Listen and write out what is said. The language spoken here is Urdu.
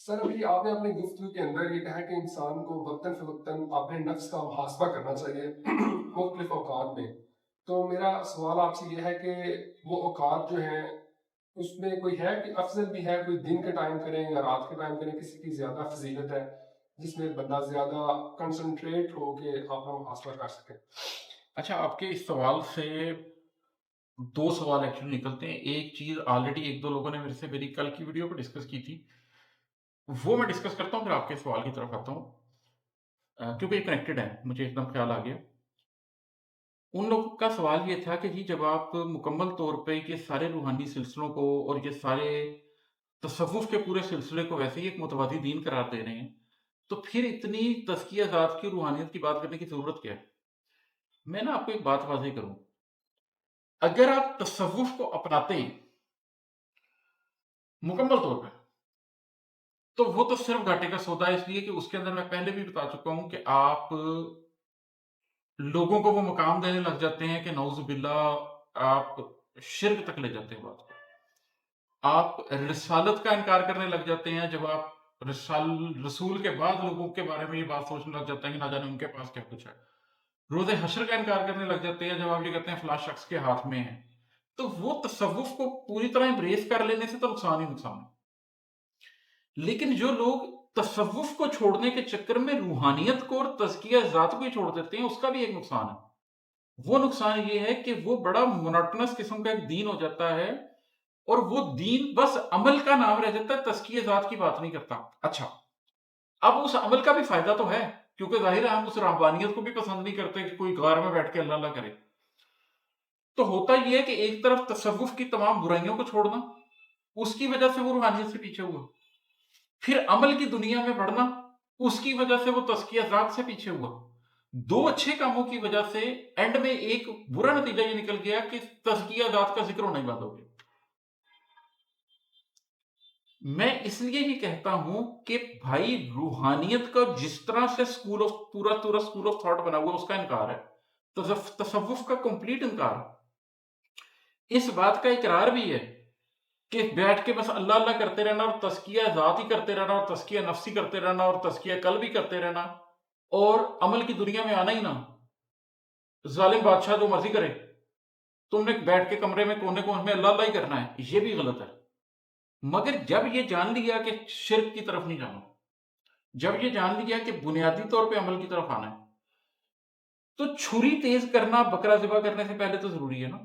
سر ابھی آپ نے اپنے گفتگو کے اندر یہ کہا کہ انسان کو وقتاً فوقتاً اپنے نفس کا محاسبہ کرنا چاہیے مختلف اوقات میں. تو میرا سوال آپ سے یہ ہے کہ وہ اوقات جو ہیں اس میں کوئی ہے کہ افضل بھی ہے، کوئی دن کے ٹائم کریں یا رات کے ٹائم کریں، کسی کی زیادہ فضیلت ہے جس میں بندہ زیادہ کنسنٹریٹ ہو کے اپنا محاسبہ کر سکے؟ اچھا، آپ کے اس سوال سے دو سوال ایکچولی نکلتے ہیں. ایک چیز آلریڈی ایک دو لوگوں نے میرے سے میری کل کی ویڈیو پہ ڈسکس کی تھی، وہ میں ڈسکس کرتا ہوں، پھر آپ کے سوال کی طرف آتا ہوں کیونکہ یہ کنیکٹڈ ہے، مجھے ایک دم خیال آ گیا. ان لوگوں کا سوال یہ تھا کہ جی جب آپ مکمل طور پہ یہ سارے روحانی سلسلوں کو اور یہ سارے تصوف کے پورے سلسلے کو ویسے ہی ایک متوازی دین قرار دے رہے ہیں، تو پھر اتنی تزکیہ ذات کی روحانیت کی بات کرنے کی ضرورت کیا ہے؟ میں نا آپ کو ایک بات واضح کروں. اگر آپ تصوف کو اپناتے ہیں مکمل طور پہ، تو وہ تو صرف گھاٹے کا سودا ہے، اس لیے کہ اس کے اندر میں پہلے بھی بتا چکا ہوں کہ آپ لوگوں کو وہ مقام دینے لگ جاتے ہیں کہ نعوذ باللہ آپ شرک تک لے جاتے ہیں بات کو. آپ رسالت کا انکار کرنے لگ جاتے ہیں جب آپ رسول کے بعد لوگوں کے بارے میں یہ بات سوچنے لگ جاتے ہیں کہ نہ جانے ان کے پاس کیا کچھ ہے. روز حشر کا انکار کرنے لگ جاتے ہیں جب آپ یہ کہتے ہیں فلاں شخص کے ہاتھ میں ہے. تو وہ تصوف کو پوری طرح امبریس کر لینے سے تو نقصان ہی نقصان ہے. لیکن جو لوگ تصوف کو چھوڑنے کے چکر میں روحانیت کو اور تزکیہ ذات کو ہی چھوڑ دیتے ہیں، اس کا بھی ایک نقصان ہے. وہ نقصان یہ ہے کہ وہ بڑا مونوٹنس قسم کا ایک دین ہو جاتا ہے، اور وہ دین بس عمل کا نام رہ جاتا ہے، تزکیہ ذات کی بات نہیں کرتا. اچھا، اب اس عمل کا بھی فائدہ تو ہے، کیونکہ ظاہر ہے ہم اس رہبانیت کو بھی پسند نہیں کرتے کہ کوئی غار میں بیٹھ کے اللہ اللہ کرے. تو ہوتا یہ ہے کہ ایک طرف تصوف کی تمام برائیوں کو چھوڑنا، اس کی وجہ سے وہ روحانیت سے پیچھے ہوا. پھر عمل کی دنیا میں بڑھنا، اس کی وجہ سے وہ تزکیہ ذات سے پیچھے ہوا. دو اچھے کاموں کی وجہ سے اینڈ میں ایک برا نتیجہ یہ نکل گیا کہ تزکیہ ذات کا ذکر ہونا ہی بند ہو گیا. میں اس لیے یہ کہتا ہوں کہ بھائی روحانیت کا جس طرح سے پورا اسکول آف تھاٹ بنا ہوا اس کا انکار ہے، تصوف کا کمپلیٹ انکار. اس بات کا اقرار بھی ہے کہ بیٹھ کے بس اللہ اللہ کرتے رہنا اور تزکیہ ذات ہی کرتے رہنا اور تزکیہ نفسی کرتے رہنا اور تزکیہ قلب ہی کرتے رہنا اور عمل کی دنیا میں آنا ہی نہ. ظالم بادشاہ جو مرضی کرے، تم نے بیٹھ کے کمرے میں کونے کونے میں اللہ اللہ ہی کرنا ہے، یہ بھی غلط ہے. مگر جب یہ جان لیا کہ شرک کی طرف نہیں جانا، جب یہ جان لیا کہ بنیادی طور پہ عمل کی طرف آنا ہے، تو چھری تیز کرنا بکرا ذبح کرنے سے پہلے تو ضروری ہے نا.